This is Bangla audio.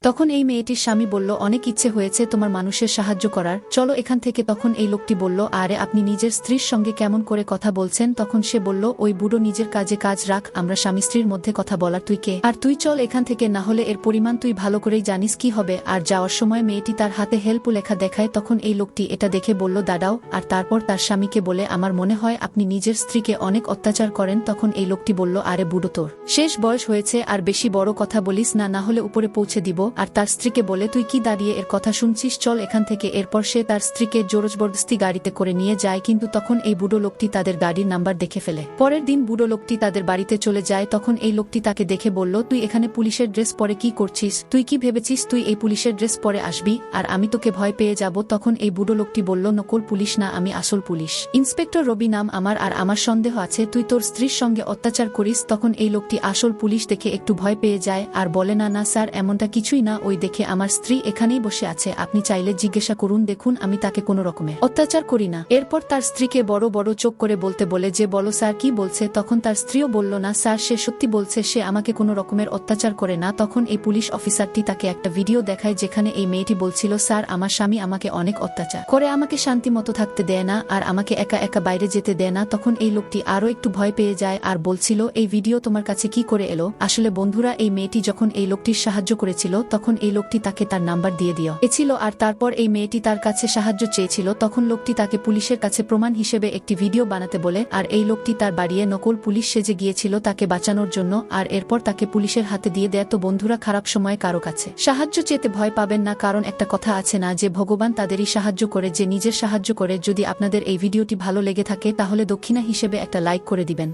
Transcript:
তখন এই মেয়েটির স্বামী বলল, অনেক ইচ্ছে হয়েছে তোমার মানুষের সাহায্য করার, চলো এখান থেকে। তখন এই লোকটি বলল, আরে আপনি নিজের স্ত্রীর সঙ্গে কেমন করে কথা বলছেন? তখন সে বলল, ওই বুড়ো নিজের কাজে কাজ রাখ, আমরা স্বামী স্ত্রীর মধ্যে কথা বলার তুই কে? আর তুই চল এখান থেকে, না হলে এর পরিমাণ তুই ভালো করেই জানিস কি হবে। আর যাওয়ার সময় মেয়েটি তার হাতে হেল্প লেখা দেখায়। তখন এই লোকটি এটা দেখে বলল, দাঁড়াও। আর তারপর তার স্বামীকে বলে, আমার মনে হয় আপনি নিজের স্ত্রীকে অনেক অত্যাচার করেন। তখন এই লোকটি বলল, আরে বুড়ো, তোর শেষ বয়স হয়েছে, আর বেশি বড় কথা বলিস না, না হলে উপরে পৌঁছে দিব। আর তার স্ত্রীকে বলে, তুই কি দাঁড়িয়ে এর কথা শুনছিস, চল এখান থেকে। এরপর সে তার স্ত্রীকে জোরজবরদস্তি গাড়িতে করে নিয়ে যায়, কিন্তু তখন এই বুড়ো লোকটি তাদের গাড়ির নাম্বার দেখে ফেলে। পরের দিন বুড়ো লোকটি তাদের বাড়িতে চলে যায়। তখন এই লোকটি তাকে দেখে বলল, তুই এখানে পুলিশের ড্রেস পরে কি করছিস? তুই কি ভেবেছিস তুই এই পুলিশের ড্রেস পরে আসবি আর আমি তোকে ভয় পেয়ে যাব? তখন এই বুড়ো লোকটি বলল, নকল পুলিশ না, আমি আসল পুলিশ, ইন্সপেক্টর রবি নাম আমার, আর আমার সন্দেহ আছে তুই তোর স্ত্রীর সঙ্গে অত্যাচার করিস। তখন এই লোকটি আসল পুলিশ দেখে একটু ভয় পেয়ে যায় আর বলে, না না স্যার, এমনটা কিছুই না, ওই দেখে আমার স্ত্রী এখানেই বসে আছে, আপনি চাইলে জিজ্ঞাসা করুন, দেখুন আমি তাকে কোনো রকমের অত্যাচার করি না। এরপর তার স্ত্রীকে বড় বড় চোখ করে বলতে বলে যে, বলো স্যার কি বলছে? তখন তার স্ত্রীও বলল, না স্যার, সে সত্যি বলছে, সে আমাকে কোনো রকমের অত্যাচার করে না। তখন এই পুলিশ অফিসারটি তাকে একটা ভিডিও দেখায় যেখানে এই মেয়েটি বলছিল, স্যার, আমার স্বামী আমাকে অনেক অত্যাচার করে, আমাকে শান্তি মতো থাকতে দেয় না, আর আমাকে একা একা বাইরে যেতে দেয় না। তখন এই লোকটি আরো একটু ভয় পেয়ে যায় আর বলছিল, এই ভিডিও তোমার কাছে কি করে এলো? আসলে বন্ধুরা, এই মেয়েটি যখন এই লোকটির সাহায্য করেছিল তখন এই লোকটি তাকে তার নাম্বার দিয়ে দিয়েছিল, আর তারপর এই মেয়েটি তার কাছে সাহায্য চেয়েছিল। তখন লোকটি তাকে পুলিশের কাছে প্রমাণ হিসেবে একটি ভিডিও বানাতে বলে, আর এই লোকটি তার বাড়িয়ে নকল পুলিশ সেজে গিয়েছিল তাকে বাঁচানোর জন্য, আর এরপর তাকে পুলিশের হাতে দিয়ে দেয়। তো বন্ধুরা, খারাপ সময়ে কারো কাছে সাহায্য চেতে ভয় পাবেন না, কারণ একটা কথা আছে না যে ভগবান তাদেরই সাহায্য করে যে নিজের সাহায্য করে। যদি আপনাদের এই ভিডিওটি ভালো লেগে থাকে তাহলে দক্ষিণা হিসেবে একটা লাইক করে দিবেন।